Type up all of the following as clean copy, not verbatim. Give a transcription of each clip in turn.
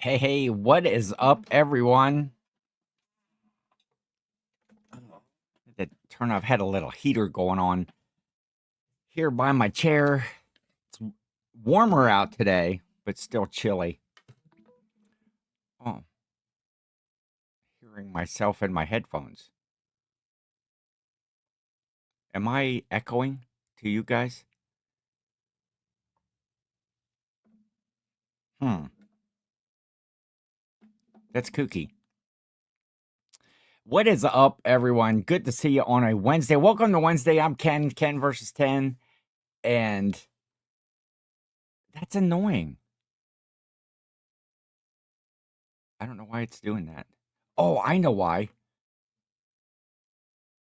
Hey, what is up, everyone? The turn I've had a little heater going on here by my chair. It's warmer out today, but still chilly. Oh, hearing myself in my headphones. Am I echoing to you guys? Hmm, that's kooky. What is up, everyone? Good to see you on a Wednesday. Welcome to Wednesday. I'm Ken versus 10, and that's annoying. I don't know why it's doing that. Oh, I know why.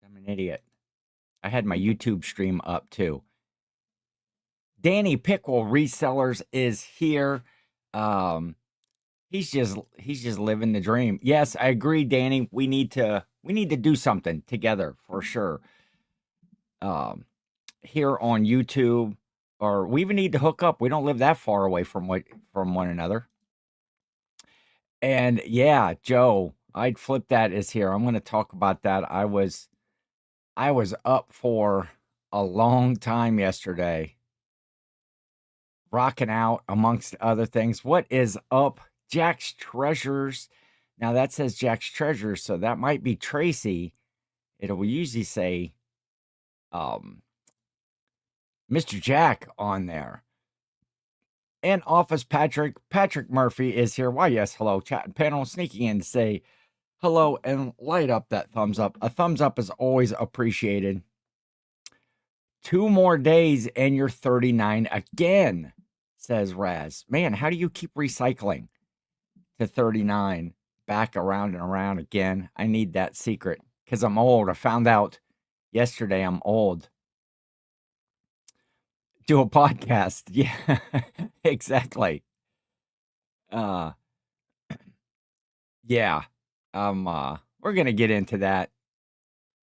I'm an idiot. I had my YouTube stream up too. Danny Pickle Resellers is here. Um, he's just living the dream. Yes, I agree, Danny. We need to do something together for sure. Um, here on YouTube, or we even need to hook up. We don't live that far away from one another. And yeah, Joe, I'd flip that is here. I'm going to talk about that. I was up for a long time yesterday, rocking out amongst other things. What is up, Jack's Treasures? Now that says Jack's Treasures, so that might be Tracy. It will usually say um, Mr. Jack on there. And Office Patrick Murphy is here. Why, yes, hello, chat and panel, sneaking in to say hello and light up that thumbs up. A thumbs up is always appreciated. 2 more days and you're 39 again, says Raz. Man, how do you keep recycling to 39 back around and around again? I need that secret because I'm old. I found out yesterday I'm old. Do a podcast. Yeah, exactly. Uh, yeah. We're gonna get into that.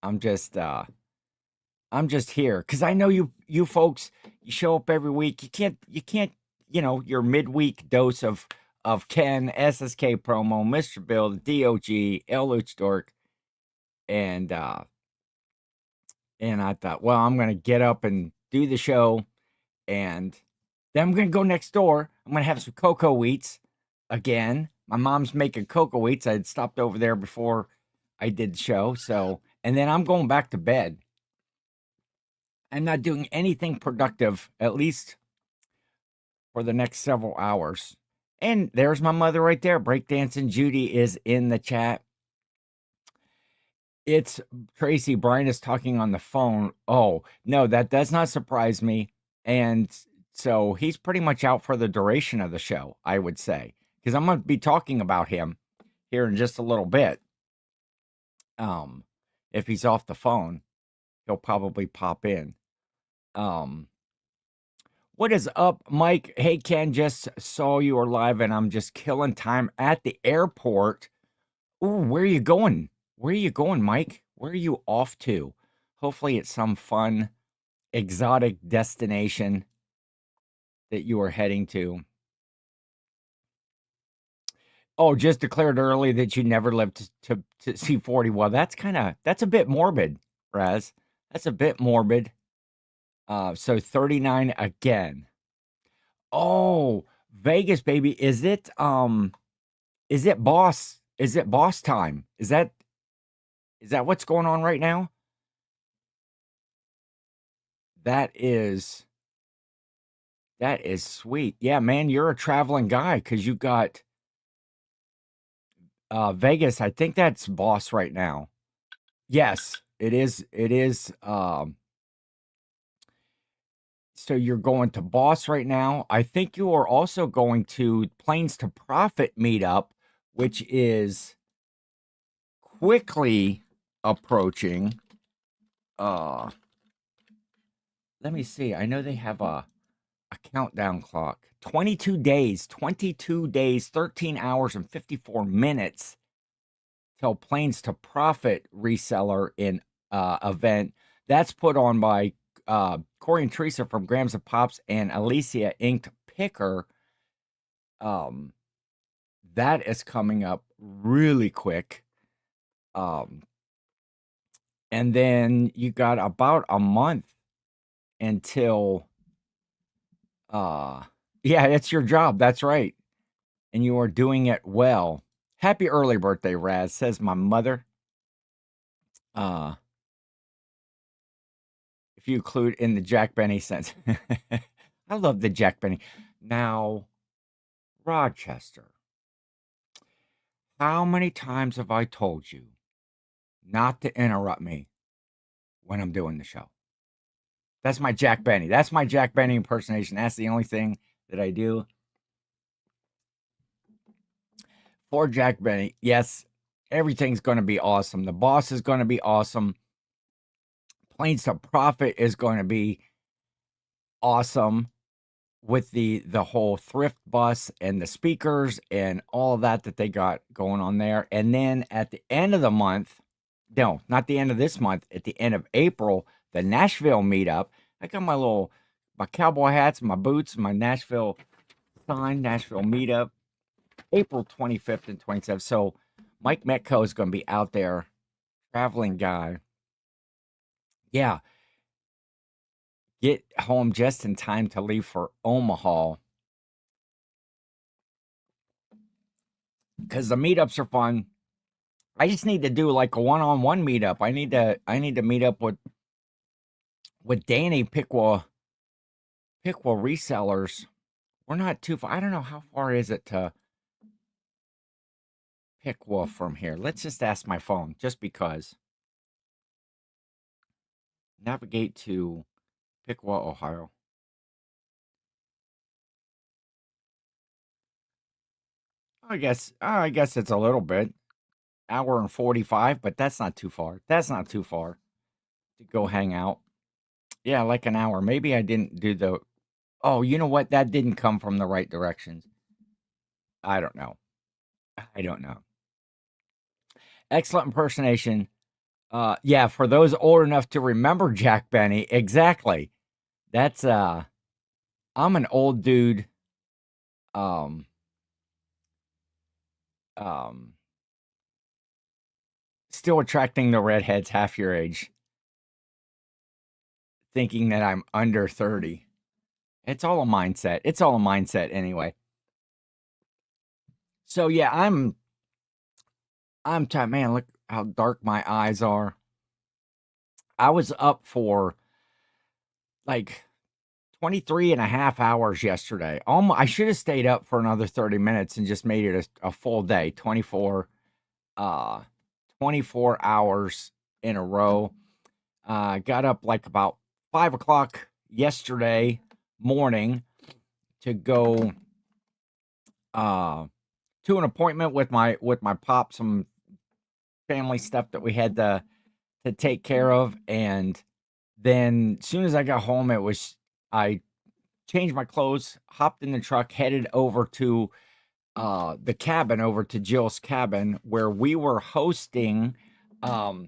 I'm just I'm just here because I know you folks, you show up every week. You can't, your midweek dose of Ken, SSK promo, Mr. Bill, DOG, El Luchdork, and and I thought, well, I'm gonna get up and do the show, and then I'm gonna go next door. I'm gonna have some cocoa wheats again. My mom's making cocoa wheats. I had stopped over there before I did the show, so and then I'm going back to bed. I'm not doing anything productive, at least for the next several hours. And there's my mother right there. Breakdancing Judy is in the chat. It's Tracy. Brian is talking on the phone. Oh, no, that does not surprise me. And so he's pretty much out for the duration of the show, I would say, because I'm going to be talking about him here in just a little bit. Um, if he's off the phone, he'll probably pop in. Um, What is up, Mike? Hey, Ken, just saw you are live and I'm just killing time at the airport. Ooh, where are you going? Where are you going, Mike? Where are you off to? Hopefully, it's some fun, exotic destination that you are heading to. Oh, just declared early that you never lived to see 40. Well, that's a bit morbid, Raz. That's a bit morbid. So 39 again. Oh, Vegas, baby. Is it boss time? Is that what's going on right now? That is that is sweet. Yeah, man, you're a traveling guy because you got Vegas. I think that's boss right now. Yes, it is. So you're going to boss right now. I think you are also going to Planes to Profit meetup, which is quickly approaching. Uh Let me see. I know they have a countdown clock. 22 days, 13 hours and 54 minutes till Planes to Profit reseller in event. That's put on by Corey and Teresa from Grams of Pops and Alicia Inked Picker. Um that is coming up really quick. And then you got about a month until yeah, it's your job. That's right. And you are doing it well. Happy early birthday, Raz, says my mother. Uh if you include in the Jack Benny sense. I love the Jack Benny. Now, Rochester, how many times have I told you not to interrupt me when I'm doing the show? That's my Jack Benny. That's my Jack Benny impersonation. That's the only thing that I do. For Jack Benny, yes, everything's going to be awesome. The boss is going to be awesome. Planes to Profit is going to be awesome with the whole thrift bus and the speakers and all of that they got going on there. And then at the end of the month, no, not the end of this month, at the end of April, the Nashville meetup. I got my cowboy hats, my boots, my Nashville sign, Nashville meetup, April 25th and 27th. So Mike Metco is going to be out there, traveling guy. Yeah. Get home just in time to leave for Omaha. Because the meetups are fun. I just need to do like a one-on-one meetup. I need to meet up with Danny Piqua Resellers. We're not too far. I don't know how far is it to Piqua from here. Let's just ask my phone, just because. Navigate to Piqua, Ohio. I guess it's a little bit. Hour and 45, but that's not too far. That's not too far to go hang out. Yeah, like an hour. Maybe I didn't do the. Oh, you know what? That didn't come from the right directions. I don't know. I don't know. Excellent impersonation. Yeah, for those old enough to remember Jack Benny, exactly. That's I'm an old dude. Um, um, Still attracting the redheads half your age, thinking that I'm under 30. It's all a mindset. It's all a mindset anyway. So yeah, I'm tired, man. Look how dark my eyes are. I was up for like 23 and a half hours yesterday. I should have stayed up for another 30 minutes and just made it a full day, 24 hours in a row. Got up like about 5 o'clock yesterday morning to go to an appointment with my pop, some family stuff that we had to take care of. And then as soon as I got home, I changed my clothes, hopped in the truck, headed over to the cabin, over to Jill's cabin, where we were hosting the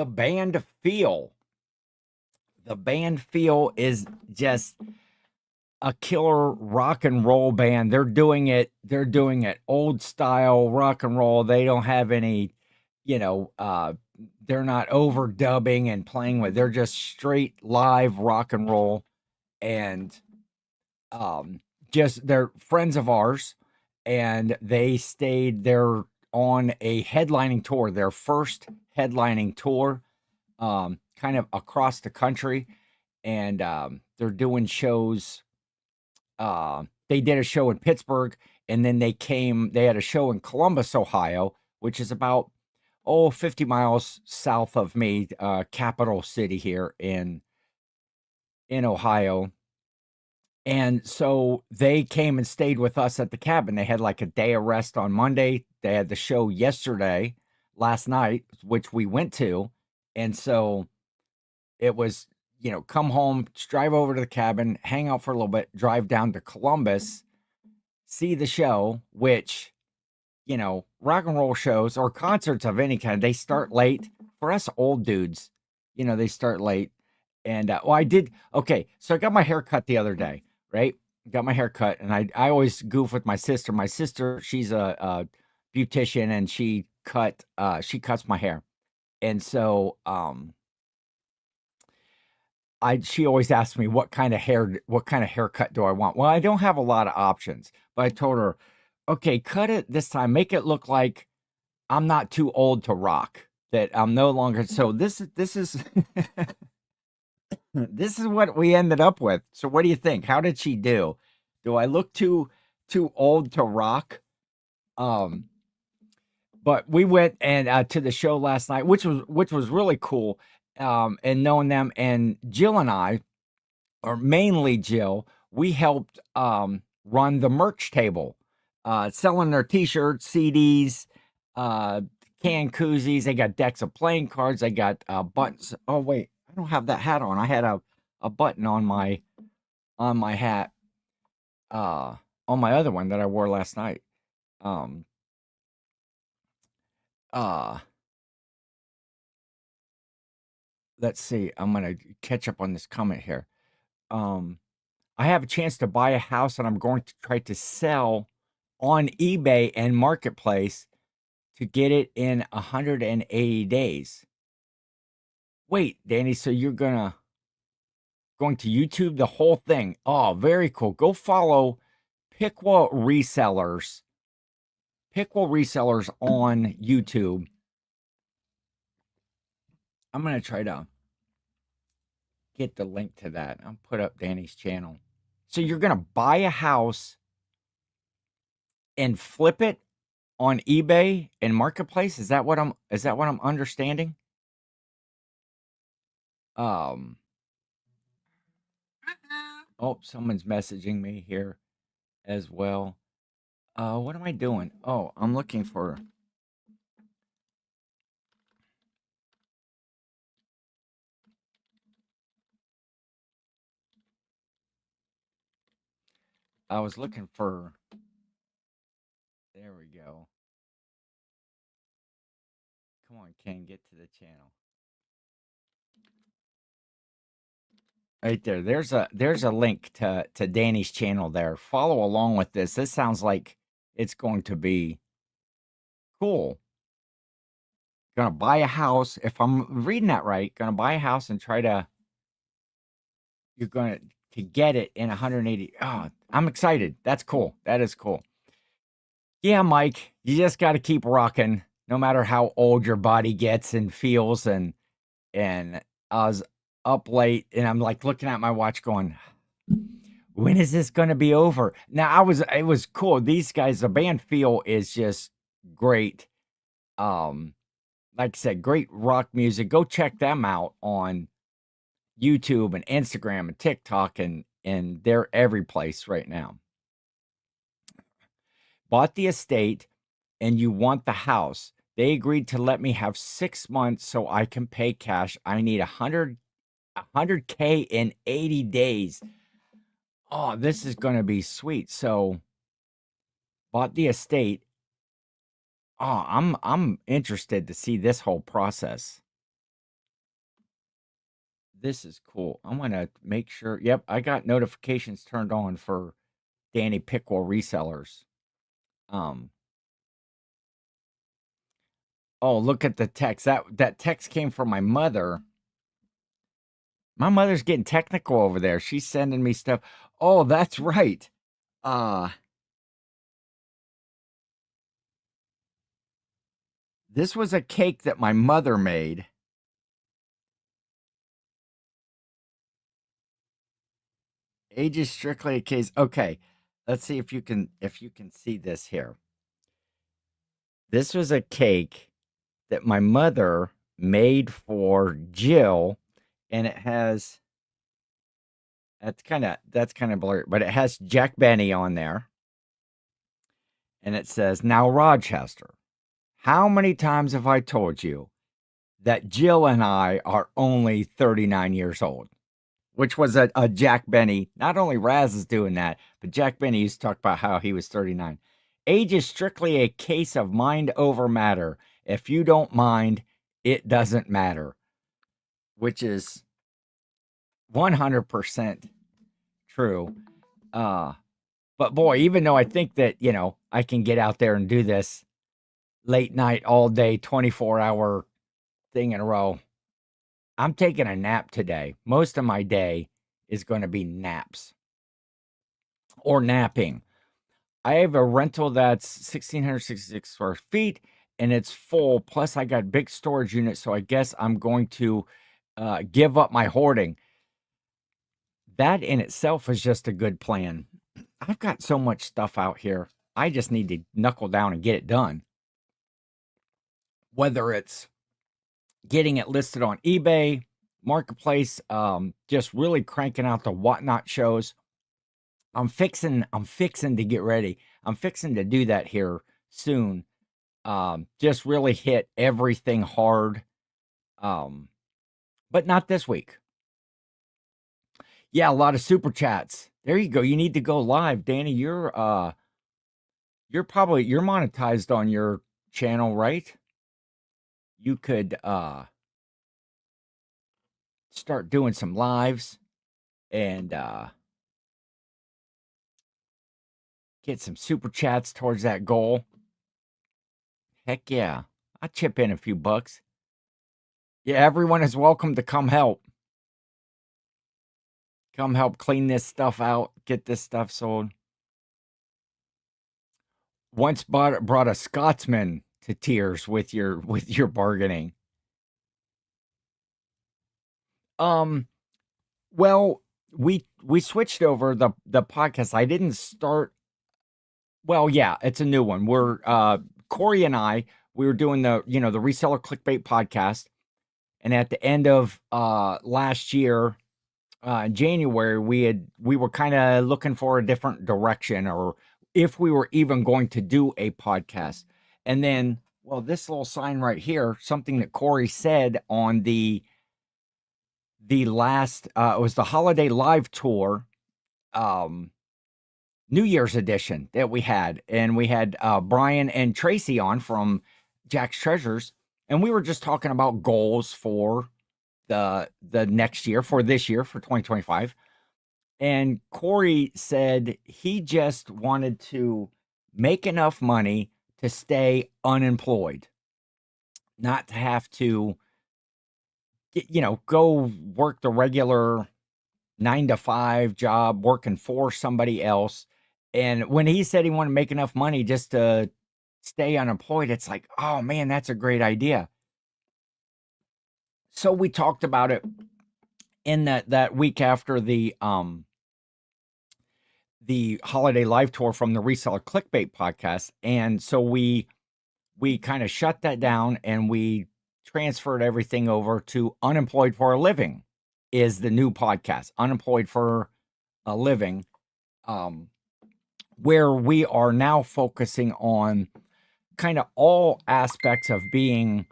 band Feel. The band Feel is just a killer rock and roll band. They're doing it old style rock and roll. They don't have any, they're not overdubbing and playing with. They're just straight live rock and roll. And just they're friends of ours, and they stayed there on a headlining tour, their first headlining tour, kind of across the country. And they're doing shows. They did a show in Pittsburgh, and then they had a show in Columbus, Ohio, which is about 50 miles south of me, capital city here in Ohio. And so they came and stayed with us at the cabin. They had like a day of rest on Monday. They had the show last night, which we went to. And so it was, come home, drive over to the cabin, hang out for a little bit, drive down to Columbus, see the show, which, rock and roll shows or concerts of any kind, they start late. For us old dudes, they start late. And, so I got my hair cut the other day, right? got my hair cut, and I always goof with my sister. My sister, she's a beautician, and she cuts my hair. And so, she always asks me what kind of haircut do I want. Well, I don't have a lot of options, but I told her, okay, cut it this time, make it look like I'm not too old to rock. That I'm no longer. So this is this is what we ended up with. So what do you think? How did she do? Do I look too old to rock? Um, but we went and to the show last night, which was really cool. And knowing them, and Jill and I, or mainly Jill, we helped run the merch table, selling their T-shirts, CDs, uh, canned koozies. They got decks of playing cards. They got buttons. Oh wait, I don't have that hat on. I had a button on my hat, on my other one that I wore last night. Um, uh, let's see. I'm gonna catch up on this comment here. Um, I have a chance to buy a house, and I'm going to try to sell on eBay and Marketplace to get it in 180 days. Wait, Danny, so you're going to YouTube the whole thing? Oh, very cool. Go follow Piqua Resellers. Piqua Resellers on YouTube. I'm going to try to get the link to that. I'll put up Danny's channel. So you're going to buy a house and flip it on eBay and Marketplace? Is that what I'm understanding? Um oh, someone's messaging me here as well. What am I doing? Oh, I'm looking for I was looking for there we go. Come on, Ken, get to the channel. Right there. There's a link to Danny's channel there. Follow along with this. This sounds like it's going to be cool. Gonna buy a house. If I'm reading that right, gonna buy a house and you're gonna to get it in 180. Oh, I'm excited. That's cool. That is cool. Yeah, Mike, you just got to keep rocking no matter how old your body gets and feels. And I was up late, and I'm like looking at my watch going, when is this going to be over? Now it was cool. These guys, the band Feel is just great. Um like I said, great rock music. Go check them out on YouTube and Instagram and TikTok, and they're every place right now. Bought the estate, and you want the house. They agreed to let me have 6 months so I can pay cash. I need 100K in 80 days. Oh, this is going to be sweet. So bought the estate. Oh, I'm interested to see this whole process. This is cool. I'm going to make sure. Yep, I got notifications turned on for Danny Pickle resellers. Oh, look at the text. That text came from my mother. My mother's getting technical over there. She's sending me stuff. Oh, that's right. Uh this was a cake that my mother made. Age is strictly a case. Okay. Let's see if you can see this here. This was a cake that my mother made for Jill, and it has that's kind of blurry, but it has Jack Benny on there. And it says, "Now Rochester, how many times have I told you that Jill and I are only 39 years old?" Which was a Jack Benny. Not only Raz is doing that, but Jack Benny used to talk about how he was 39. Age is strictly a case of mind over matter. If you don't mind, it doesn't matter. Which is 100% true. Uh, but boy, even though I think that, I can get out there and do this late night, all day, 24-hour thing in a row, I'm taking a nap today. Most of my day is going to be naps or napping. I have a rental that's 1,666 square feet and it's full. Plus, I got big storage units. So I guess I'm going to give up my hoarding. That in itself is just a good plan. I've got so much stuff out here. I just need to knuckle down and get it done. Whether it's getting it listed on eBay, Marketplace, just really cranking out the whatnot shows. I'm fixing to get ready. I'm fixing to do that here soon. Just really hit everything hard. But not this week. Yeah, a lot of super chats. There you go. You need to go live, Danny. You're monetized on your channel, right? You could start doing some lives and get some super chats towards that goal. Heck yeah. I'll chip in a few bucks. Yeah, everyone is welcome to come help. Come help clean this stuff out, get this stuff sold. Once brought a Scotsman to tears with your bargaining. Well, we switched over the podcast. I didn't start. Well, yeah, it's a new one. We're Corey and we were doing the reseller clickbait podcast, and at the end of last year, January, we were kind of looking for a different direction, or if we were even going to do a podcast. And then, well, this little sign right here, something that Corey said on the last, it was the holiday live tour, New Year's edition that we had, and we had Brian and Tracy on from Jack's Treasures, and we were just talking about goals for the next year, for this year, for 2025. And Corey said he just wanted to make enough money to stay unemployed, not to have to, go work the regular 9 to 5 job working for somebody else. And when he said he wanted to make enough money just to stay unemployed, it's like, oh man, that's a great idea. So we talked about it in that week after the holiday live tour from the Reseller Clickbait podcast. And so we kind of shut that down and we transferred everything over to Unemployed for a Living is the new podcast, Unemployed for a Living, where we are now focusing on kind of all aspects of being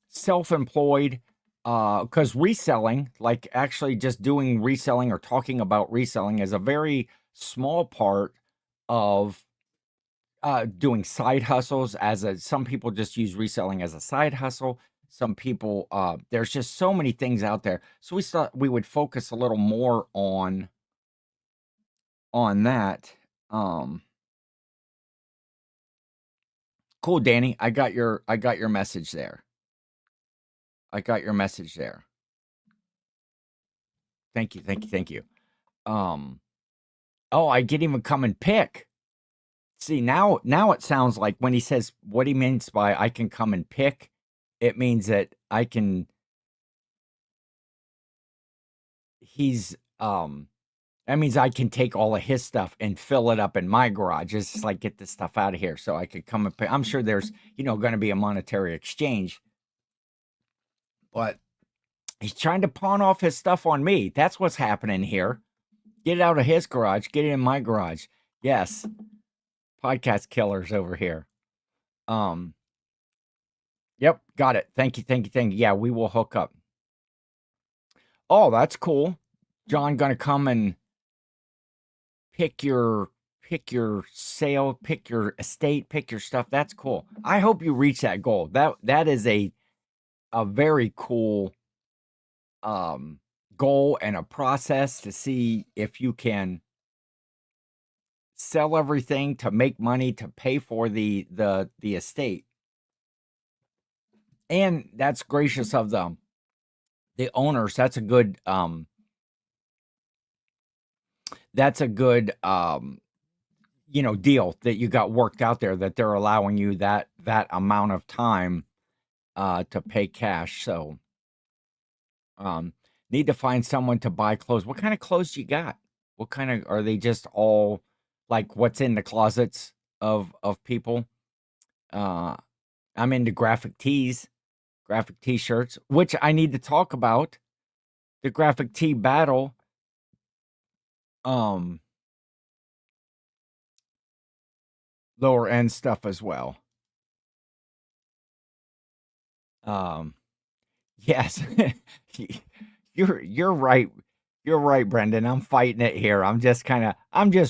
self-employed, because reselling, like actually just doing reselling or talking about reselling, is a very small part of doing side hustles. Some people just use reselling as a side hustle. Some people, there's just so many things out there. So we thought we would focus a little more on that. Cool, Danny. I got your message there. Thank you. Oh, I can even come and pick. See, now it sounds like when he says what he means by I can come and pick, it means that I can. That means I can take all of his stuff and fill it up in my garage. It's just like, get this stuff out of here so I could come and pay. I'm sure there's, going to be a monetary exchange, but he's trying to pawn off his stuff on me. That's what's happening here. Get it out of his garage, get it in my garage. Yes. Podcast killers over here. Yep, got it. Thank you. Yeah, we will hook up. Oh, that's cool. John gonna come and pick your sale, pick your estate, pick your stuff. That's cool. I hope you reach that goal. That is a very cool goal and a process to see if you can sell everything to make money to pay for the estate. And that's gracious of them, the owners. That's a good deal that you got worked out there, that they're allowing you that amount of time to pay cash. So need to find someone to buy clothes. What kind of clothes you got? What kind of, are they just all like what's in the closets of people? I'm into graphic tees, graphic t-shirts, which I need to talk about. The graphic tee battle. Lower end stuff as well. Yes. You're right. You're right, Brendan. I'm fighting it here. I'm just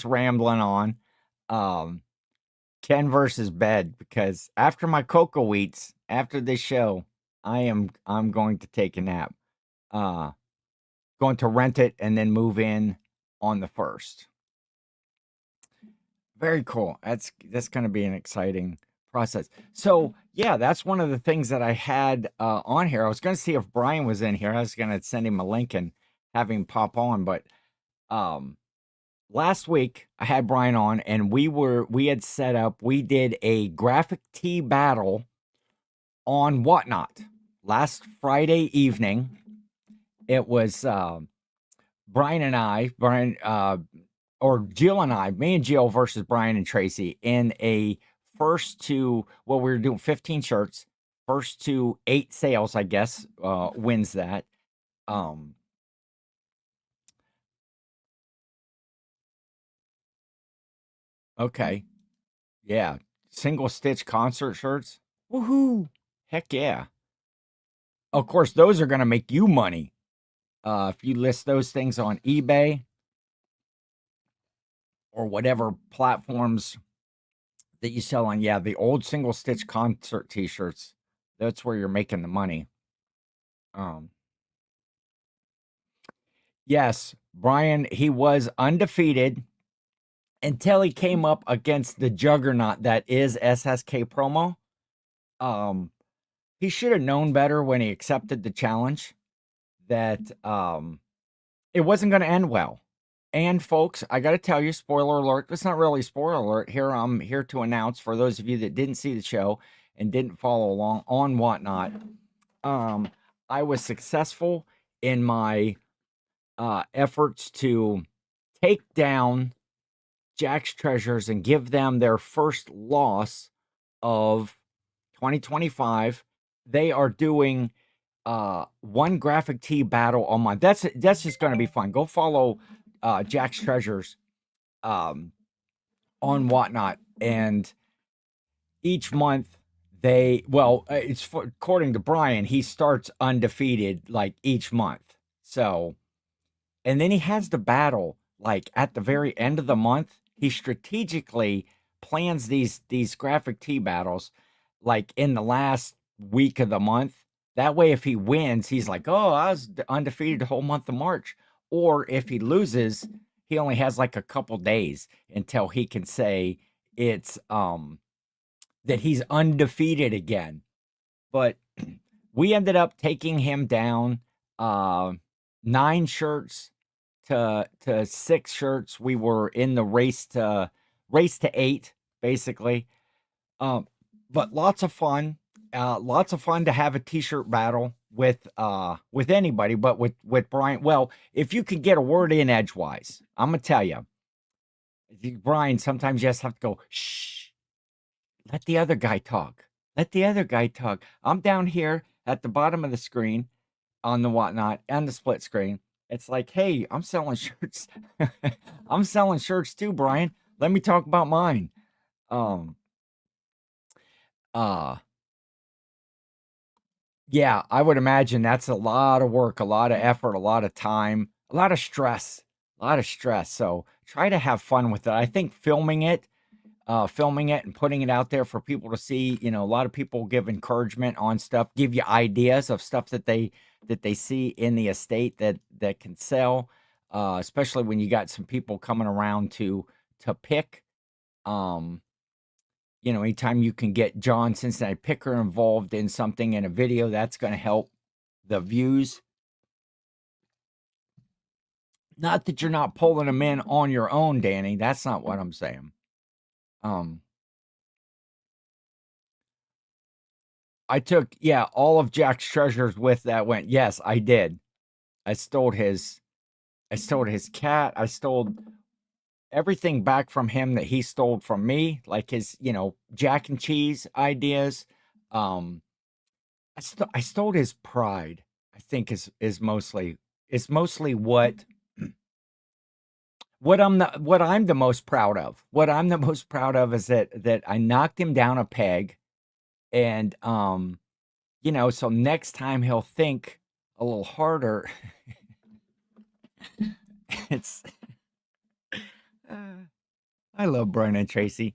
rambling on. Ken versus bed, because after my cocoa wheats, after this show, I'm going to take a nap. Going to rent it and then move in on the 1st. Very cool. That's going to be an exciting process. So yeah, that's one of the things that I had on here. I was going to see if Brian was in here. I was going to send him a link and have him pop on, but last week I had Brian on, and we did a graphic tee battle on Whatnot last Friday evening. It was Brian and I, Jill and I, me and Jill versus Brian and Tracy in a first to, well, we were doing 15 shirts. First to 8 sales, I guess, wins that. Okay. Yeah. Single stitch concert shirts. Woohoo. Heck yeah. Of course, those are going to make you money. If you list those things on eBay or whatever platforms that you sell on. Yeah, the old single stitch concert t-shirts. That's where you're making the money. Yes, Brian, he was undefeated until he came up against the juggernaut that is SSK Promo. He should have known better when he accepted the challenge that it wasn't going to end well. And folks, I got to tell you, spoiler alert. It's not really spoiler alert. I'm here to announce, for those of you that didn't see the show and didn't follow along on Whatnot, I was successful in my efforts to take down Jack's Treasures and give them their first loss of 2025. They are doing one graphic tee battle on my. That's just going to be fun. Go follow Jack's Treasures on Whatnot, and each month it's according to Brian, he starts undefeated like each month. So, and then he has the battle like at the very end of the month. He strategically plans these graphic tee battles like in the last week of the month. That way, if he wins, he's like, oh, I was undefeated the whole month of March. Or if he loses, he only has like a couple days until he can say it's that he's undefeated again. But we ended up taking him down 9 shirts to 6 shirts. We were in the race to 8, basically. But lots of fun. Lots of fun to have a t-shirt battle with anybody, but with Brian. Well, if you could get a word in edgewise, I'm gonna tell you, Brian, sometimes you just have to go, shh, let the other guy talk. Let the other guy talk. I'm down here at the bottom of the screen on the Whatnot and the split screen. It's like, hey, I'm selling shirts. I'm selling shirts too, Brian. Let me talk about mine. Yeah, I would imagine that's a lot of work, a lot of effort, a lot of time, a lot of stress, So try to have fun with it. I think filming it and putting it out there for people to see, a lot of people give encouragement on stuff, give you ideas of stuff that they see in the estate that can sell, especially when you got some people coming around to pick. Um, anytime you can get John Cincinnati Picker involved in something in a video, that's going to help the views. Not that you're not pulling them in on your own, Danny. That's not what I'm saying. I took, all of Jack's treasures with that went. Yes, I did. I stole his cat. I stole everything back from him that he stole from me, like his, Jack and cheese ideas. I stole his pride. I think is mostly what I'm the most proud of. What I'm the most proud of is that I knocked him down a peg, and so next time he'll think a little harder. It's I love Brian and Tracy.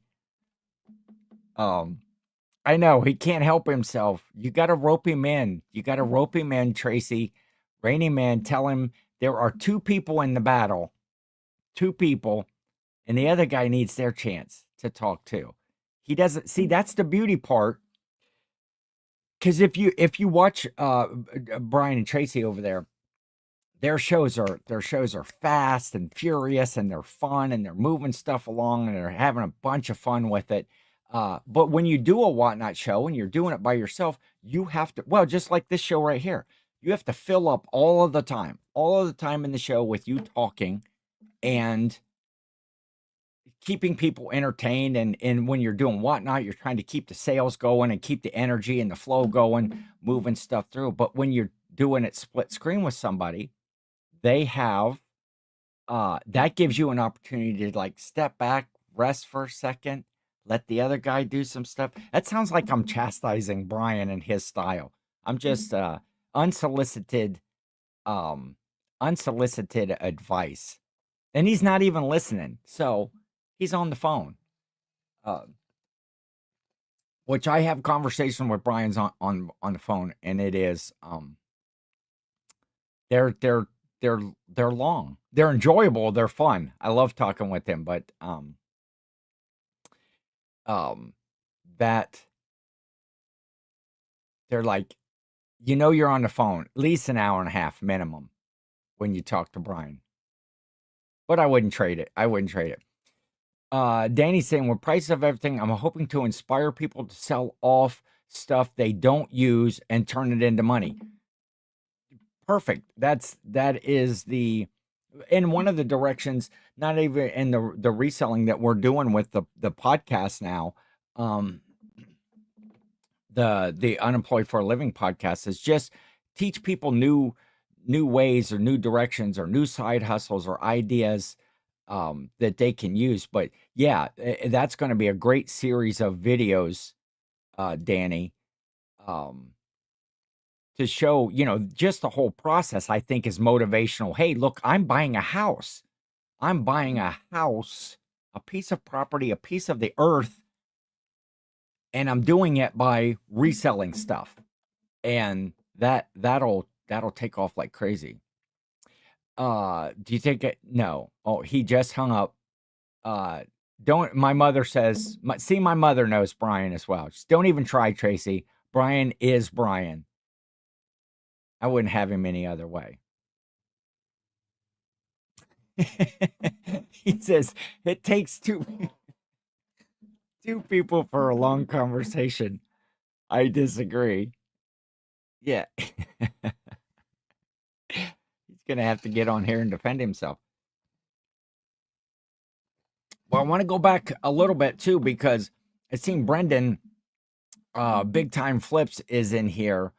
I know he can't help himself. You got to rope him in. You got to rope him in, Tracy. Raining Man, tell him there are two people in the battle. Two people, and the other guy needs their chance to talk too. He doesn't see, that's the beauty part. Because if you watch Brian and Tracy over there, their shows are fast and furious, and they're fun, and they're moving stuff along, and they're having a bunch of fun with it. But when you do a Whatnot show and you're doing it by yourself, you have to, well, just like this show right here, you have to fill up all of the time in the show with you talking and keeping people entertained. And when you're doing Whatnot, you're trying to keep the sales going and keep the energy and the flow going, moving stuff through. But when you're doing it split screen with somebody, they have that gives you an opportunity to like step back, rest for a second, let the other guy do some stuff. That sounds like I'm chastising Brian and his style. I'm just unsolicited advice. And he's not even listening. So he's on the phone. Which I have conversation with Brian's on the phone, and it is they're long. They're enjoyable, they're fun. I love talking with him, but that they're like, you're on the phone at least an hour and a half minimum when you talk to Brian. But I wouldn't trade it. Danny's saying, with prices of everything, I'm hoping to inspire people to sell off stuff they don't use and turn it into money. Perfect. That is in one of the directions, not even in the reselling that we're doing with the podcast now. The Unemployed for a Living podcast is just teach people new ways or new directions or new side hustles or ideas that they can use. But yeah, that's going to be a great series of videos, Danny, to show, just the whole process, I think, is motivational. Hey, look, I'm buying a house. A piece of property, a piece of the earth, and I'm doing it by reselling stuff. And that'll take off like crazy. Do you think it? No. Oh, he just hung up. My mother says, my mother knows Brian as well. Just don't even try, Tracy. Brian is Brian. I wouldn't have him any other way. He says, it takes two people for a long conversation. I disagree. Yeah. He's going to have to get on here and defend himself. Well, I want to go back a little bit too, because I seen Brendan, Big Time Flips is in here.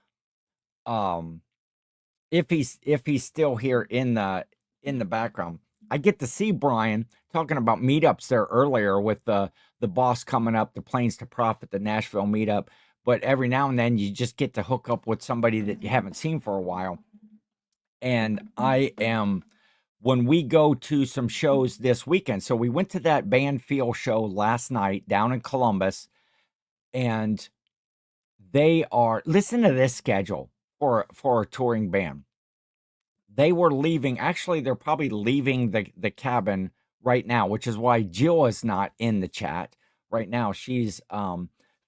If he's still here in the background, I get to see Brian talking about meetups there earlier with the boss coming up, the Planes to Profit, the Nashville meetup. But every now and then you just get to hook up with somebody that you haven't seen for a while. And when we go to some shows this weekend, so we went to that Banfield show last night down in Columbus, and listen to this schedule for a touring band. they were leaving. Actually, they're probably leaving the cabin right now, which is why Jill is not in the chat right now. She's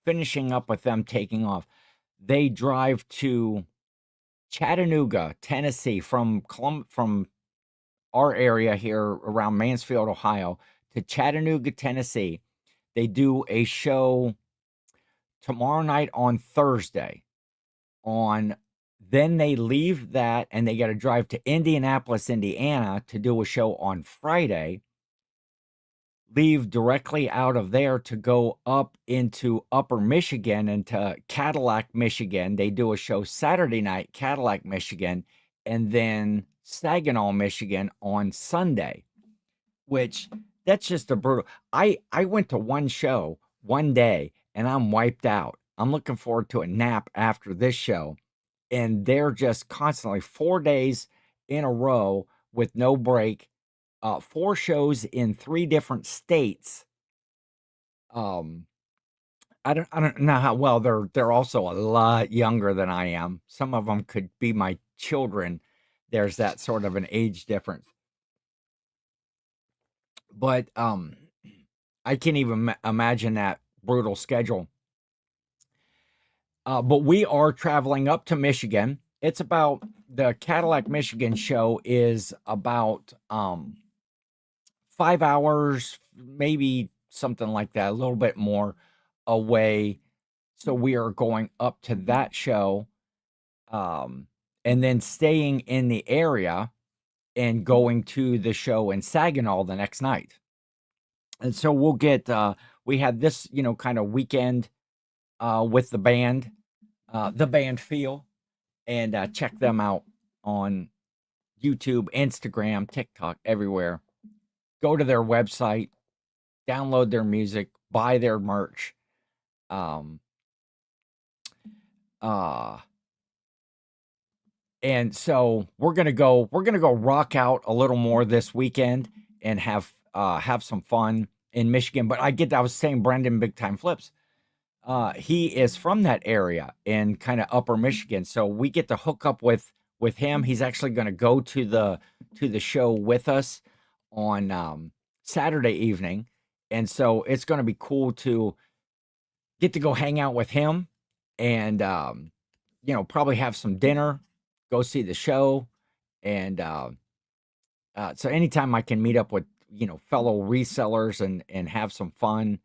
finishing up with them taking off. They drive to Chattanooga, Tennessee, from our area here around Mansfield, Ohio, to Chattanooga, Tennessee. They do a show tomorrow night on Thursday. Then they leave that and they got to drive to Indianapolis, Indiana to do a show on Friday. Leave directly out of there to go up into Upper Michigan, into Cadillac, Michigan. They do a show Saturday night, Cadillac, Michigan, and then Saginaw, Michigan on Sunday, which that's just a brutal. I went to one show one day and I'm wiped out. I'm looking forward to a nap after this show. And they're just constantly 4 days in a row with no break, 4 shows in 3 different states. I don't know how well they're also a lot younger than I am. Some of them could be my children. There's that sort of an age difference. But I can't even imagine that brutal schedule. But we are traveling up to Michigan. It's about the Cadillac, Michigan show is about 5 hours, maybe something like that, a little bit more away. So we are going up to that show, and then staying in the area and going to the show in Saginaw the next night. And so we'll get we had this, kind of weekend with the band feel, and check them out on YouTube, Instagram, TikTok, everywhere. Go to their website, download their music, buy their merch. Um, and so we're gonna go rock out a little more this weekend and have some fun in Michigan. But I was saying Brendan Big Time Flips. He is from that area in kind of Upper Michigan, so we get to hook up with him. He's actually going to go to the show with us on Saturday evening, and so it's going to be cool to get to go hang out with him, and probably have some dinner, go see the show, and so anytime I can meet up with fellow resellers and have some fun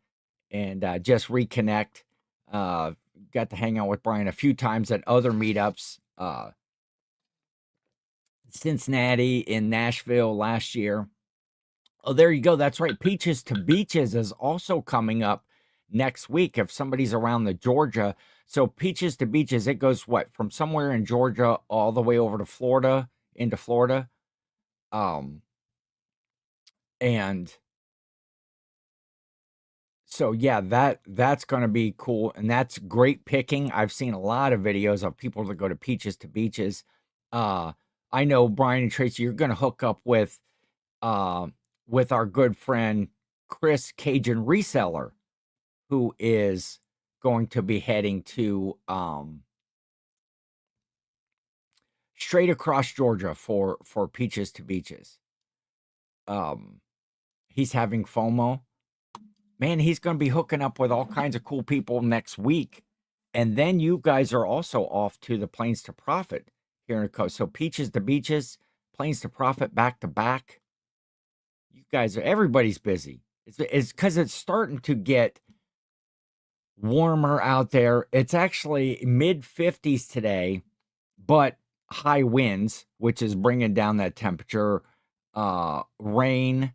and just reconnect. Got to hang out with Brian a few times at other meetups. Cincinnati, in Nashville last year. Oh, there you go. That's right. Peaches to Beaches is also coming up next week if somebody's around the Georgia. So Peaches to Beaches, it goes from somewhere in Georgia all the way over to Florida, into Florida. And so yeah, that's going to be cool, and that's great picking. I've seen a lot of videos of people that go to Peaches to Beaches. I know Brian and Tracy, you're going to hook up with our good friend Chris Cajun Reseller, who is going to be heading to straight across Georgia for Peaches to Beaches. He's having FOMO. Man, he's going to be hooking up with all kinds of cool people next week. And then you guys are also off to the Plains to Profit here in the coast. So Peaches to Beaches, Plains to Profit back to back. You guys everybody's busy. It's because it's starting to get warmer out there. It's actually mid 50s today, but high winds, which is bringing down that temperature. Rain,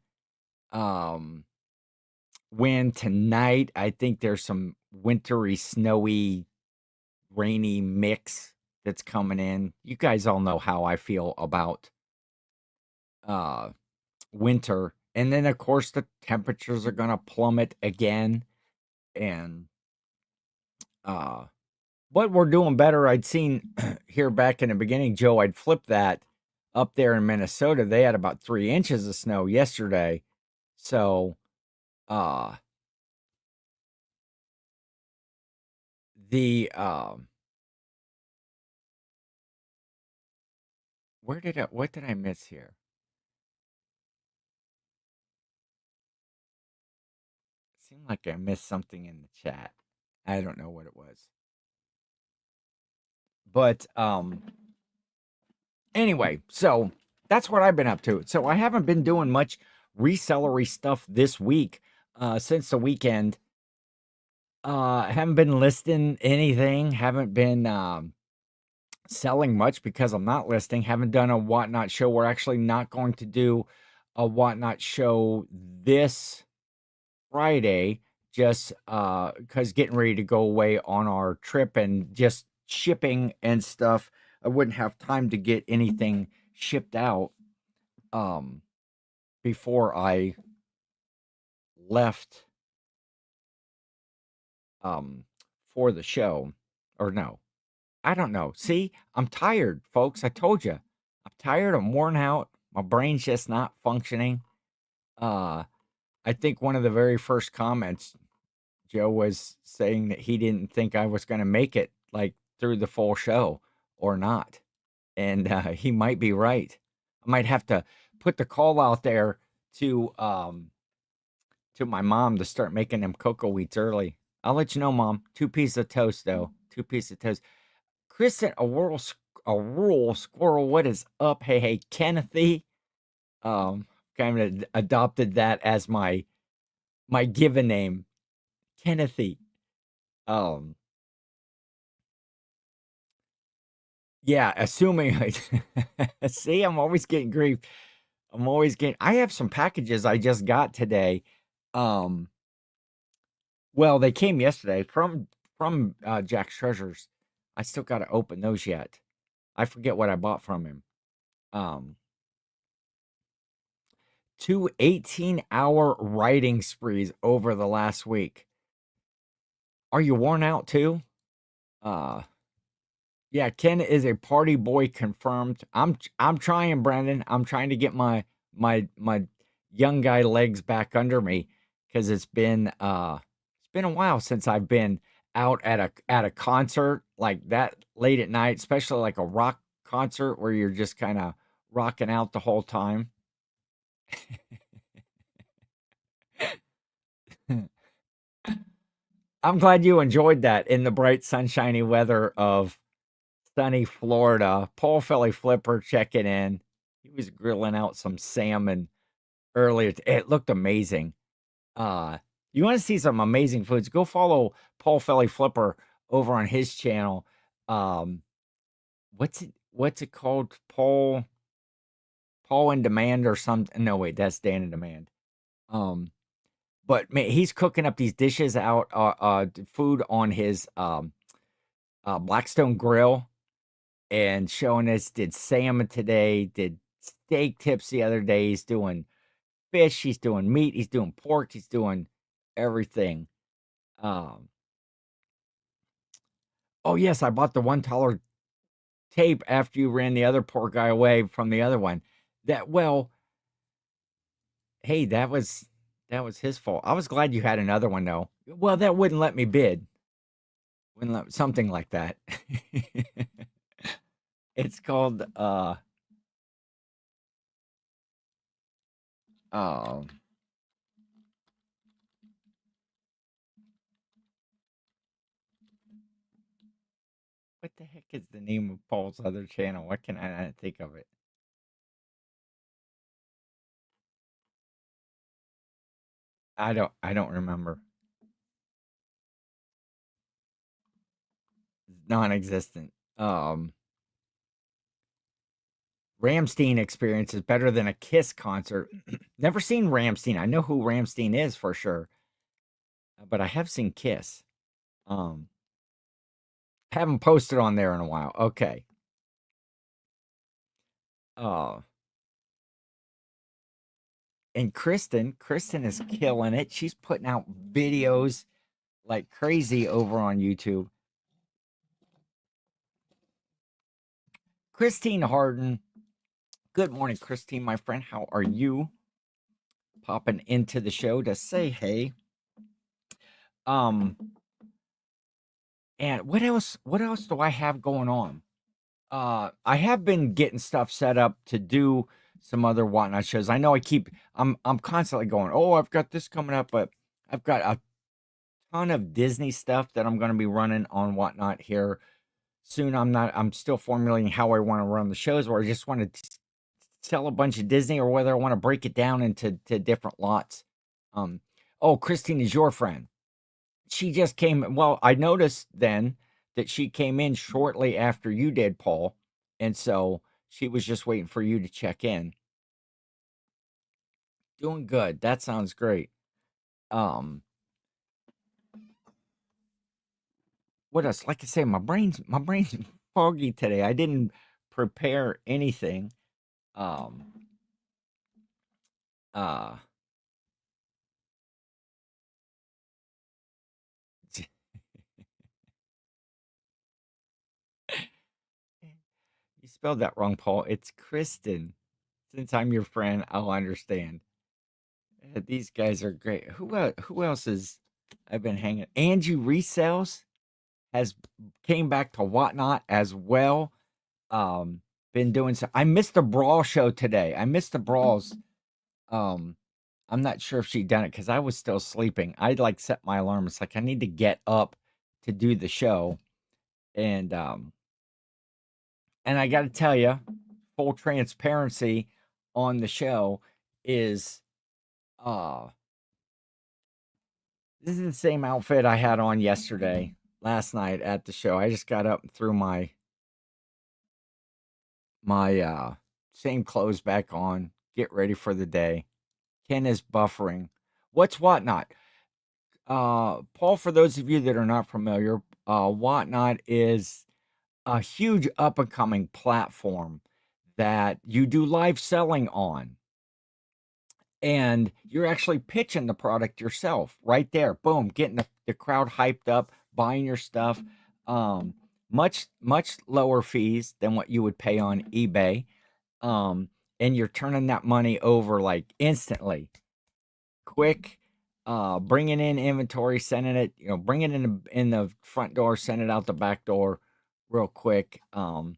wind tonight. I think there's some wintry, snowy, rainy mix that's coming in. You guys all know how I feel about winter. And then of course the temperatures are going to plummet again, and but we're doing better. I'd seen here back in the beginning, Joe, I'd flipped that up there in Minnesota. They had about 3 inches of snow yesterday. So the what did I miss here? It seemed like I missed something in the chat. I don't know what it was. But anyway, so that's what I've been up to. So I haven't been doing much resellery stuff this week since the weekend. Haven't been listing anything, haven't been selling much because I'm not listing, haven't done a Whatnot show. We're actually not going to do a Whatnot show this Friday, just because getting ready to go away on our trip and just shipping and stuff. I wouldn't have time to get anything shipped out um before I left um for the show. Or no, I don't know. See, I'm tired, folks. I told you. I'm tired. I'm worn out. My brain's just not functioning. Uh, I think one of the very first comments, Joe was saying that he didn't think I was going to make it like through the full show or not. And he might be right. I might have to put the call out there to my mom to start making them cocoa wheats early. I'll let you know, Mom. 2 pieces of toast, though. 2 pieces of toast. Kristen, a rural squirrel. What is up? Hey, Kennethy. Kind of adopted that as my given name, Kennethy. Um, yeah, assuming I see, I'm always getting grief. I have some packages I just got today. Um, well, they came yesterday from Jack's Treasures. I still got to open those yet. I forget what I bought from him. Um, 2 18-hour writing sprees over the last week. Are you worn out too? Uh, yeah, Ken is a party boy confirmed. I'm trying, Brandon. I'm trying to get my young guy legs back under me because it's been a while since I've been out at a concert like that late at night, especially like a rock concert where you're just kind of rocking out the whole time. I'm glad you enjoyed that in the bright sunshiny weather of sunny Florida. Paul Philly Flipper checking in. He was grilling out some salmon earlier. It looked amazing. Uh, you want to see some amazing foods? Go follow Paul Philly Flipper over on his channel. Um, what's it called? Paul in Demand or something? No, wait, that's Dan in Demand. Um, but man, he's cooking up these dishes out, food on his Blackstone Grill and showing us. Did salmon today, did steak tips the other day. He's doing fish, he's doing meat, he's doing pork, he's doing everything. Um, oh yes, I bought the $1 tape after you ran the other poor guy away from the other one. Well, hey, that was his fault. I was glad you had another one though. Well, that wouldn't let me bid. Wouldn't let, something like that. It's called um what the heck is the name of Paul's other channel? Why can I not think of it? I don't remember. Non-existent. Ramstein experience is better than a Kiss concert. Never seen Ramstein. I know who Ramstein is for sure, but I have seen Kiss. Um, haven't posted on there in a while. Okay. Uh, and Kristen is killing it. She's putting out videos like crazy over on YouTube. Christine Harden. Good morning, Christine, my friend. How are you? Popping into the show to say hey. Um, and what else do I have going on? I have been getting stuff set up to do some other Whatnot shows. I know I'm constantly going, oh, I've got this coming up, but I've got a ton of Disney stuff that I'm going to be running on Whatnot here soon. I'm still formulating how I want to run the shows, or I just want to sell a bunch of Disney, or whether I want to break it down into different lots. Um, oh, Christine is your friend. She just came. Well, I noticed then that she came in shortly after you did, Paul, and so she was just waiting for you to check in. Doing good. That sounds great. Um, what else? Like I say, my brain's foggy today. I didn't prepare anything. Um, uh, you spelled that wrong, Paul. It's Kristen. Since I'm your friend, I'll understand. These guys are great. Who else is I've been hanging? Angie Resells has came back to Whatnot as well. Been doing so. I missed the Brawl show today. I missed the Brawls. Um, I'm not sure if she done it because I was still sleeping. I'd like set my alarm. It's like I need to get up to do the show, and and I got to tell you, full transparency on the show is uh this is the same outfit I had on yesterday, last night at the show. I just got up and threw my same clothes back on, get ready for the day. Ken is buffering. What's Whatnot? Paul, for those of you that are not familiar, Whatnot is a huge up and coming platform that you do live selling on. And you're actually pitching the product yourself right there. Boom, getting the crowd hyped up, buying your stuff. Um, much lower fees than what you would pay on eBay. Um, and you're turning that money over like instantly, quick. Bringing in inventory, sending it, bring it in the front door, send it out the back door, real quick. And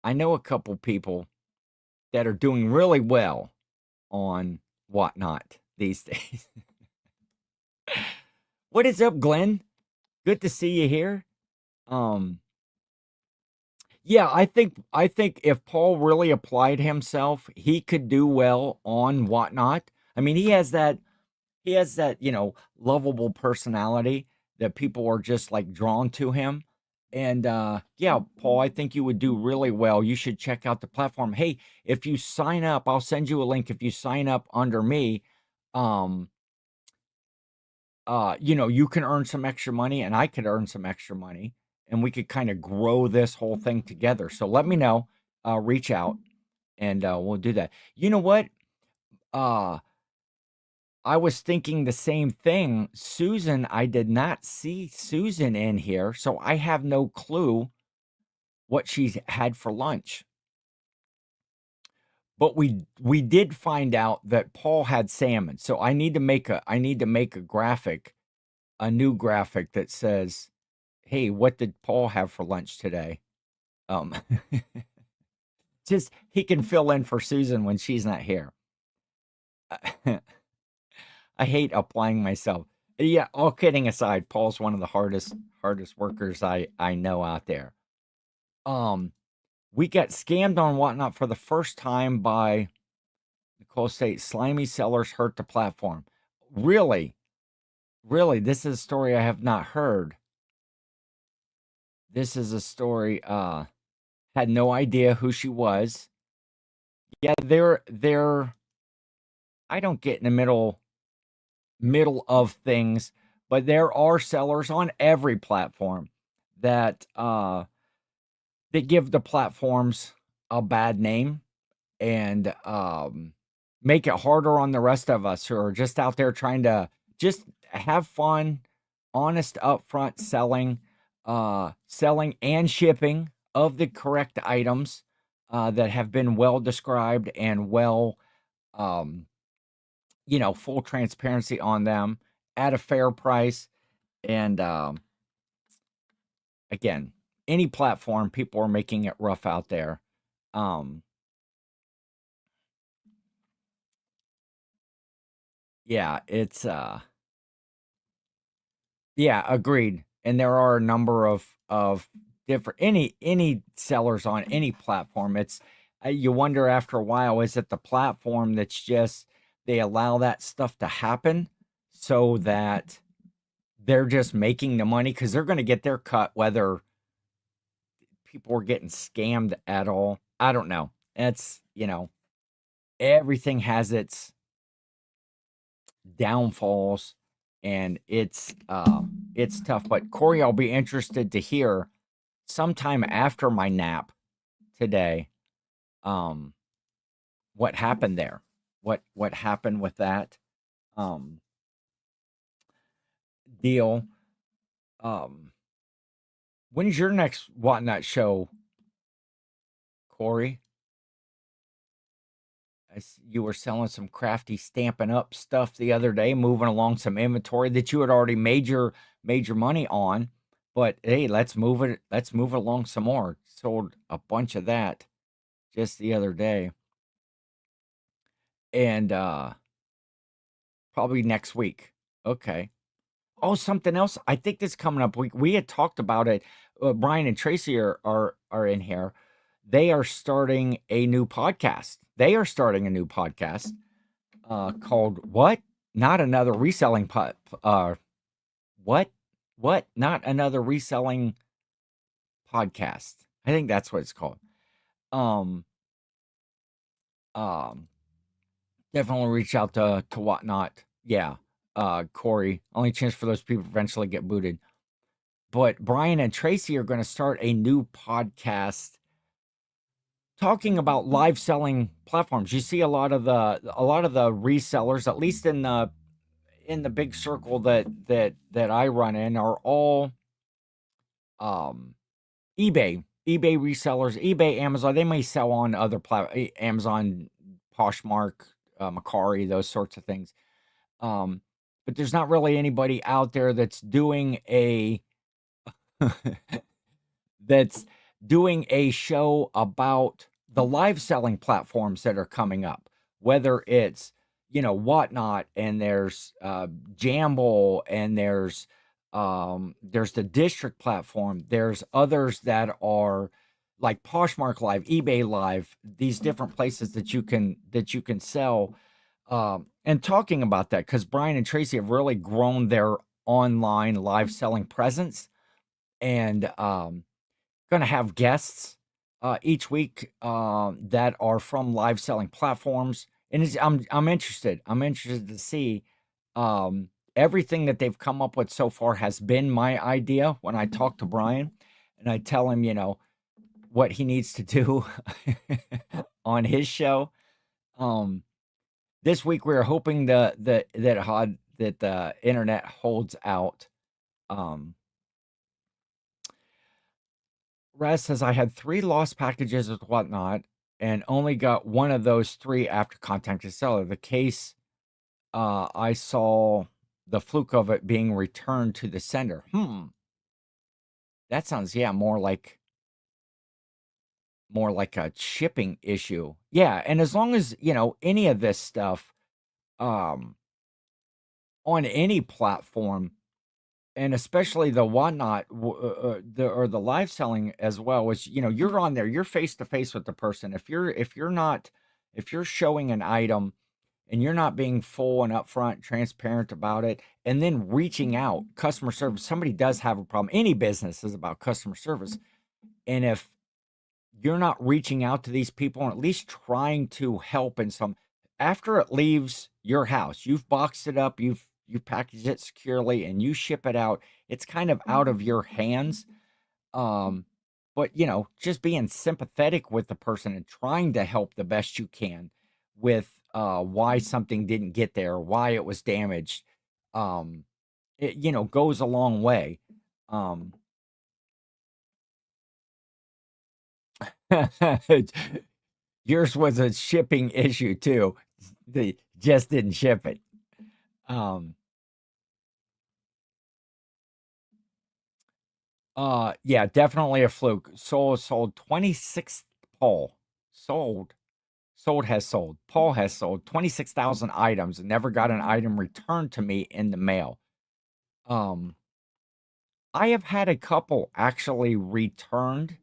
I know a couple people that are doing really well on Whatnot these days. What is up, Glenn? Good to see you here. Um, yeah, I think if Paul really applied himself, he could do well on Whatnot. I mean, he has that, lovable personality that people are just like drawn to him. And yeah, Paul, I think you would do really well. You should check out the platform. Hey, if you sign up, I'll send you a link. If you sign up under me, um, you can earn some extra money and I could earn some extra money and we could kind of grow this whole thing together. So let me know, reach out and we'll do that. You know what? Uh I was thinking the same thing. Susan, I did not see Susan in here, so I have no clue what she's had for lunch. But we did find out that Paul had salmon. So I need to make a graphic, a new graphic that says, "Hey, what did Paul have for lunch today?" Um just he can fill in for Susan when she's not here. I hate applying myself. Yeah, all kidding aside, Paul's one of the hardest workers I know out there. Um, we got scammed on Whatnot for the first time by Nicole State. Slimy sellers hurt the platform. Really, really, this is a story I have not heard. This is a story. Had no idea who she was. Yeah, they're. I don't get in the middle of things, but there are sellers on every platform that give the platforms a bad name and make it harder on the rest of us who are just out there trying to just have fun, honest upfront selling, selling and shipping of the correct items that have been well described and well um, full transparency on them at a fair price. And again, any platform, people are making it rough out there. Um, yeah, it's yeah, agreed. And there are a number of different any sellers on any platform. It's you wonder after a while, is it the platform that's just they allow that stuff to happen so that they're just making the money because they're going to get their cut whether people are getting scammed at all. I don't know. It's, everything has its downfalls and it's tough. But Corey, I'll be interested to hear sometime after my nap today, um, what happened there. What happened with that um deal. Um, when's your next Whatnot show, Corey? You were selling some crafty Stampin' Up stuff the other day, moving along some inventory that you had already made your money on. But hey, let's move it along some more. Sold a bunch of that just the other day. And probably next week. Okay. Oh, something else. I think that's coming up. We had talked about it. Brian and Tracy are in here. They are starting a new podcast. They are starting a new podcast called what? Not another reselling what? What? Not another reselling podcast. I think that's what it's called. Um um Definitely reach out to Whatnot. Yeah. Corey. Only chance for those people to eventually get booted. But Brian and Tracy are going to start a new podcast talking about live selling platforms. You see a lot of the resellers, at least in the big circle that I run in, are all um eBay resellers, eBay, Amazon. They may sell on other Amazon, Poshmark, Macari, those sorts of things. Um, but there's not really anybody out there that's doing a that's doing a show about the live selling platforms that are coming up, whether it's, Whatnot, and there's Jamble, and there's the District platform. There's others that are like Poshmark Live, eBay Live, these different places that you can sell. And talking about that, because Brian and Tracy have really grown their online live selling presence, and going to have guests each week that are from live selling platforms, and I'm interested. I'm interested to see everything that they've come up with so far has been my idea. When I talk to Brian, and I tell him, what he needs to do on his show. Um, this week we're hoping that the internet holds out. Um, Raz says, I had 3 lost packages with Whatnot and only got one of those 3 after contacting the seller. The case, I saw the fluke of it being returned to the sender. That sounds, yeah, more like a shipping issue. Yeah, and as long as, any of this stuff, um, on any platform, and especially the Whatnot, the live selling as well, is, you're on there, you're face to face with the person. If you're showing an item and you're not being full and upfront, transparent about it, and then reaching out, customer service, somebody does have a problem. Any business is about customer service, and if you're not reaching out to these people and at least trying to help in some, after it leaves your house, you've boxed it up, you packaged it securely, and you ship it out, it's kind of out of your hands. um but just being sympathetic with the person and trying to help the best you can with why something didn't get there, why it was damaged, um it goes a long way. um Yours was a shipping issue too. They just didn't ship it. Um, Yeah, definitely a fluke. Sold 26 Paul. Sold. Sold has sold. Paul has sold 26,000 items and never got an item returned to me in the mail. Um, I have had a couple actually returned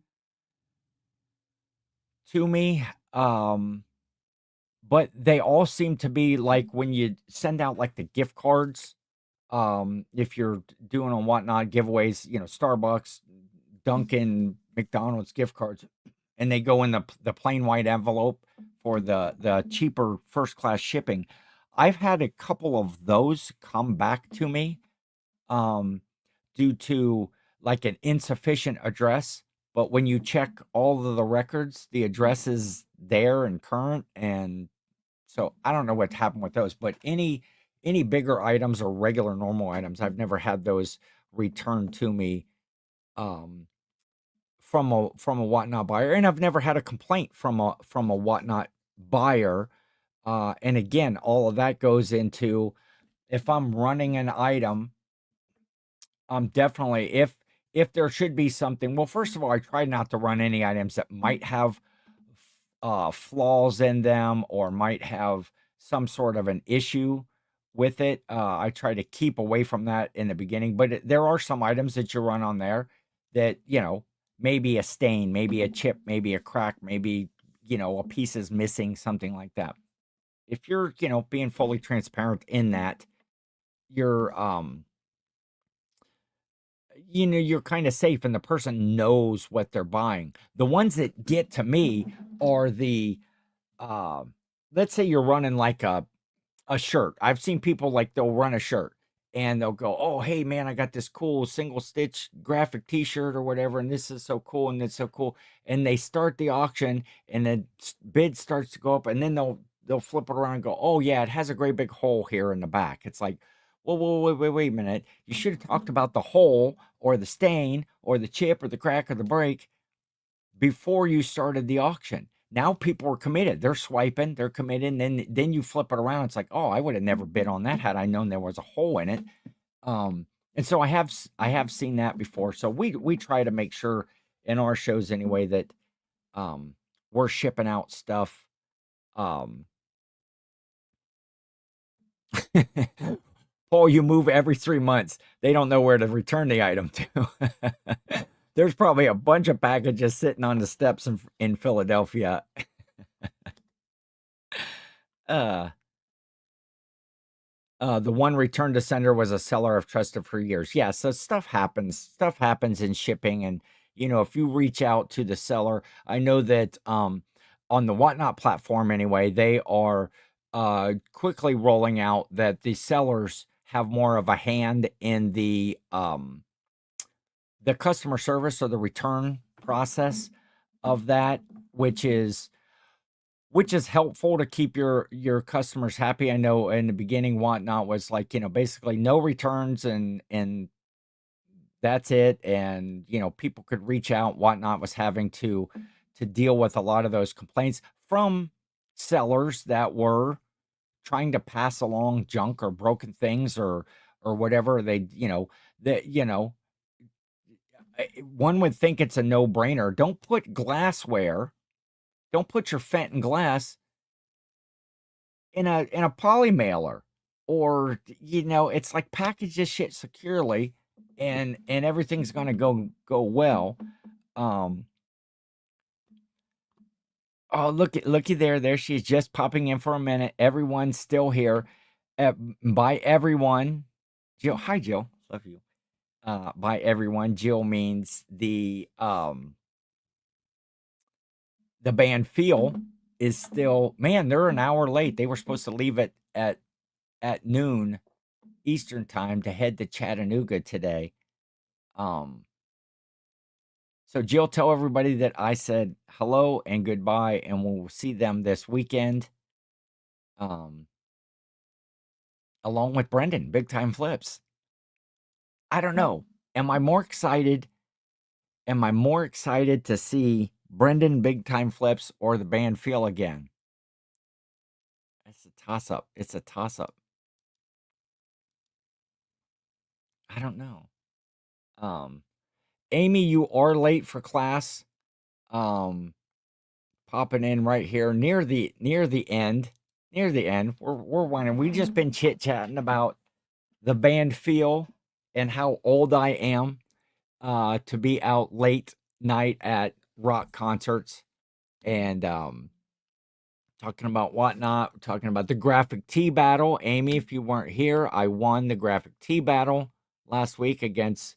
to me. But they all seem to be like when you send out like the gift cards, if you're doing on whatnot giveaways, Starbucks, Dunkin', McDonald's gift cards, and they go in the plain white envelope for the cheaper first class shipping. I've had a couple of those come back to me, um, due to like an insufficient address. But when you check all of the records, the address is there and current, and so I don't know what's happened with those. But any bigger items or regular normal items, I've never had those returned to me, um, from a whatnot buyer, and I've never had a complaint from a whatnot buyer. And again, all of that goes into, if I'm running an item, definitely, if there should be something. Well, first of all, I try not to run any items that might have flaws in them or might have some sort of an issue with it. I try to keep away from that in the beginning, but there are some items that you run on there that, maybe a stain, maybe a chip, maybe a crack, maybe, a piece is missing, something like that. If you're, being fully transparent in that, you're, you're kind of safe and the person knows what they're buying. The ones that get to me are the, uh, let's say you're running like a shirt. I've seen people like they'll run a shirt and they'll go, "Oh, hey man, I got this cool single stitch graphic t-shirt or whatever, and this is so cool and it's so cool." And they start the auction and the bid starts to go up, and then they'll flip it around and go, "Oh yeah, it has a great big hole here in the back." It's like, "Whoa, whoa, wait a minute. You should have talked about the hole or the stain or the chip or the crack or the break before you started the auction." Now people are committed. They're swiping, they're committed, and then you flip it around. It's like, oh, I would have never bid on that had I known there was a hole in it. And so I have seen that before. So we try to make sure in our shows anyway that we're shipping out stuff. Um Paul, you move every 3 months. They don't know where to return the item to. There's probably a bunch of packages sitting on the steps in Philadelphia. Uh, the one return to sender was a seller I've trusted for years. Yeah, so stuff happens. Stuff happens in shipping, and if you reach out to the seller, I know that on the Whatnot platform anyway, they are quickly rolling out that the sellers have more of a hand in the customer service or the return process of that, which is helpful to keep your customers happy. I know in the beginning, Whatnot was like, basically no returns, and that's it. And people could reach out. Whatnot was having to deal with a lot of those complaints from sellers that were trying to pass along junk or broken things or whatever. They, that one would think it's a no-brainer. Don't put glassware, don't put your Fenton glass in a poly mailer, or it's like package this shit securely, and everything's gonna go well. um oh, looky there she is, just popping in for a minute. Everyone's still here. By everyone, Jill, hi Jill, love you. By everyone, Jill means the band Feel is still, man, they're an hour late. They were supposed to leave at noon Eastern time to head to Chattanooga today. Um, so Jill, tell everybody that I said hello and goodbye, and we'll see them this weekend. Um, Along with Brendan, Big Time Flips. I don't know. Am I more excited? Am I more excited to see Brendan Big Time Flips or the band Feel again? It's a toss up. It's a toss up. I don't know. Um, Amy, you are late for class. Popping in right here near the end. Near the end. We're wondering. We just been chit-chatting about the band Feel and how old I am to be out late night at rock concerts and talking about whatnot, talking about the graphic tee battle. Amy, if you weren't here, I won the graphic tee battle last week against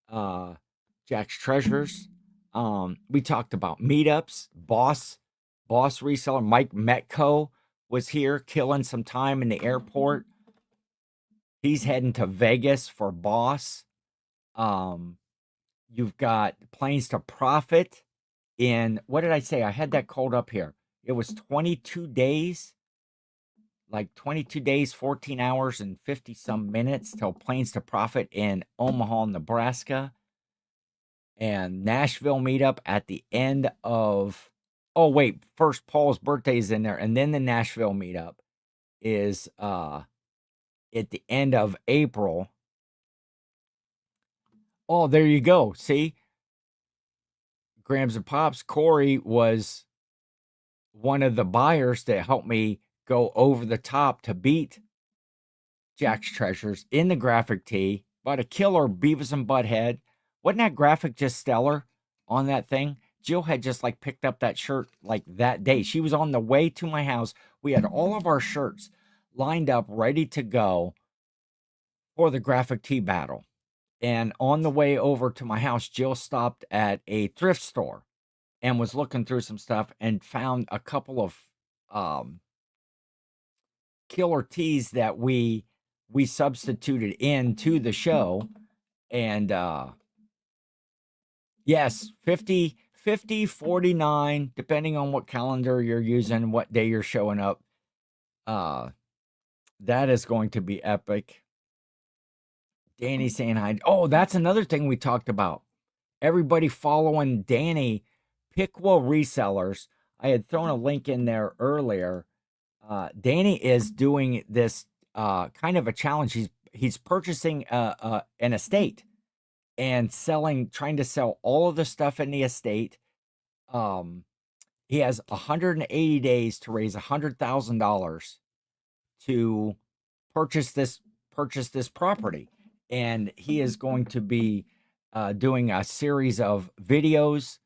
Jack's Treasures. We talked about meetups. Boss reseller Mike Metco was here killing some time in the airport. He's heading to Vegas for Boss. You've got Planes to Profit in, what did I say? I had that called up here. It was 22 days, like 22 days, 14 hours, and 50 some minutes till Planes to Profit in Omaha, Nebraska. And Nashville meetup at the end of, oh, wait, first Paul's birthday is in there. And then the Nashville meetup is at the end of April. Oh, there you go. See? Grams and Pops, Corey was one of the buyers that helped me go over the top to beat Jack's Treasures in the graphic tee. Bought a killer Beavis and Butthead. Wasn't that graphic just stellar on that thing? Jill had just like picked up that shirt like that day. She was on the way to my house. We had all of our shirts lined up, ready to go for the graphic tee battle. And on the way over to my house, Jill stopped at a thrift store and was looking through some stuff and found a couple of killer tees that we substituted into the show. And yes, 50, 49, depending on what calendar you're using, what day you're showing up. That is going to be epic. Danny saying hi. Oh, that's another thing we talked about. Everybody following Danny, Pickwa Resellers. I had thrown a link in there earlier. Danny is doing this kind of a challenge. He's purchasing an estate and trying to sell all of the stuff in the estate. He has 180 days to raise $100,000 to purchase this property, and he is going to be doing a series of videos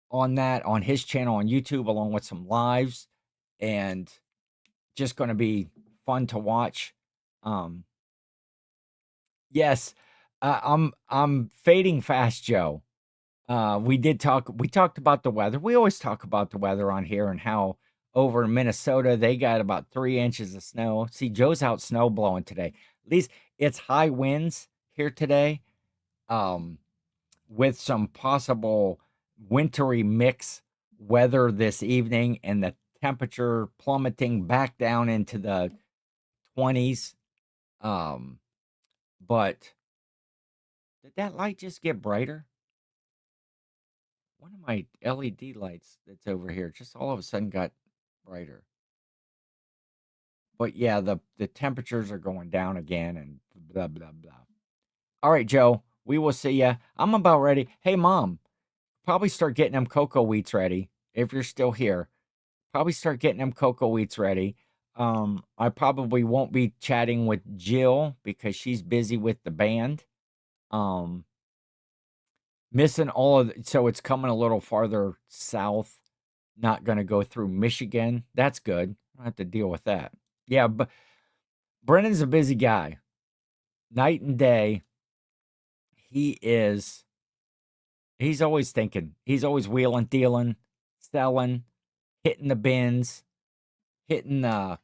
on that on his channel on YouTube, along with some lives, and just going to be fun to watch. Yes, I'm fading fast, Joe. We talked about the weather. We always talk about the weather on here and how over in Minnesota they got about 3 inches of snow. See, Joe's out snow blowing today. At least it's high winds here today, with some possible wintry mix weather this evening, and the temperature plummeting back down into the 20s. But did that light just get brighter? One of my LED lights that's over here just all of a sudden got brighter. But yeah, the temperatures are going down again and blah, blah, blah. All right, Joe, we will see ya. I'm about ready. Hey, Mom, probably start getting them cocoa wheats ready if you're still here. Probably start getting them cocoa wheats ready. I probably won't be chatting with Jill because she's busy with the band. Missing all of so it's coming a little farther south. Not going to go through Michigan. That's good. I don't have to deal with that. Yeah, but Brennan's a busy guy. Night and day. He's always thinking. He's always wheeling, dealing, selling, hitting the bins, hitting the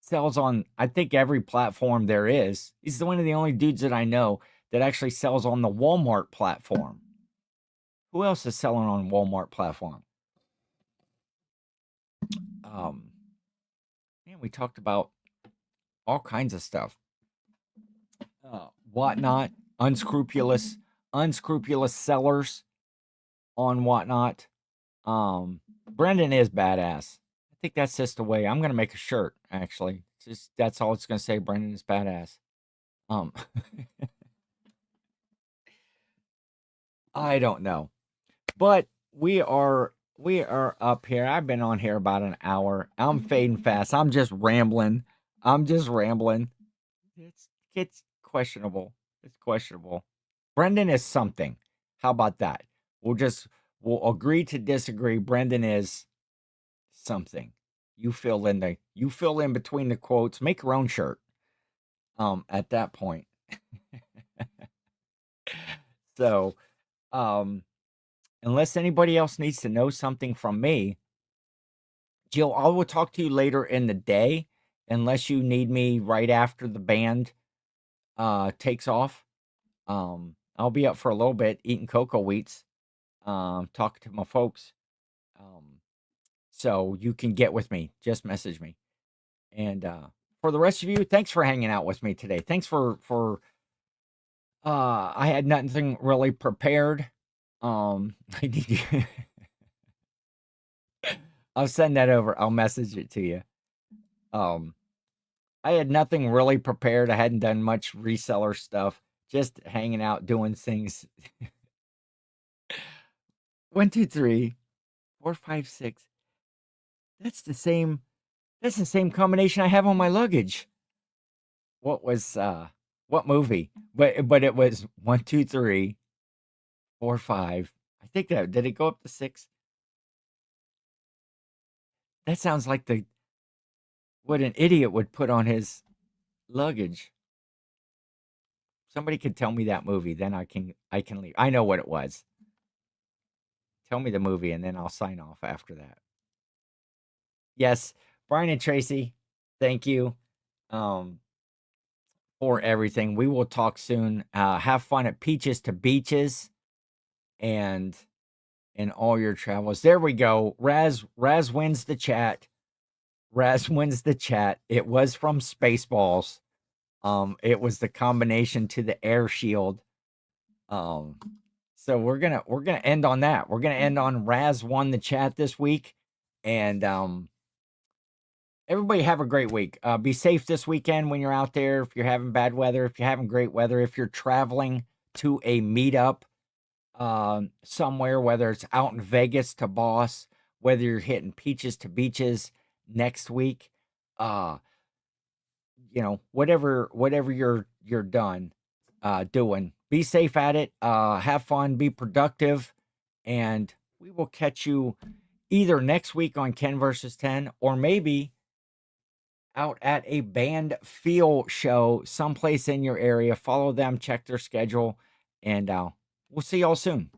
sells on, I think, every platform there is. He's one of the only dudes that I know that actually sells on the Walmart platform. Who else is selling on Walmart platform? Man, we talked about all kinds of stuff. Whatnot, unscrupulous sellers on Whatnot. Brendan is badass. I think that's just the way. I'm gonna make a shirt, actually. That's all it's gonna say. Brendan is badass. I don't know. But we are up here. I've been on here about an hour. I'm fading fast. I'm just rambling. I'm just rambling. It's questionable. It's questionable. Brendan is something. How about that? We'll agree to disagree. Brendan is something. You fill in between the quotes. Make your own shirt. At that point. So, um, unless anybody else needs to know something from me, Jill, I will talk to you later in the day, unless you need me right after the band takes off. I'll be up for a little bit eating cocoa wheats, talking to my folks. Um, so you can get with me. Just message me. And for the rest of you, thanks for hanging out with me today. Thanks for I had nothing really prepared. I need you. I'll send that over. I'll message it to you. Um, I had nothing really prepared. I hadn't done much reseller stuff. Just hanging out, doing things. 1, 2, 3, 4, 5, 6. That's the same. That's the same combination I have on my luggage. What was what movie? But it was 1, 2, 3, 4, 5. I think that did it go up to 6? That sounds like the what an idiot would put on his luggage. Somebody could tell me that movie, then I can leave. I know what it was. Tell me the movie, and then I'll sign off after that. Yes, Brian and Tracy, thank you for everything. We will talk soon. Have fun at Peaches to Beaches and in all your travels. There we go. Raz wins the chat. Raz wins the chat. It was from Spaceballs. It was the combination to the air shield. So we're gonna end on that. We're gonna end on Raz won the chat this week, and everybody have a great week. Be safe this weekend when you're out there. If you're having bad weather, if you're having great weather, if you're traveling to a meetup somewhere, whether it's out in Vegas to Boss, whether you're hitting Peaches to Beaches next week, whatever you're done doing, be safe at it. Have fun, be productive, and we will catch you either next week on Ken versus 10, or maybe out at a band feel show someplace in your area. Follow them, check their schedule, and we'll see y'all soon.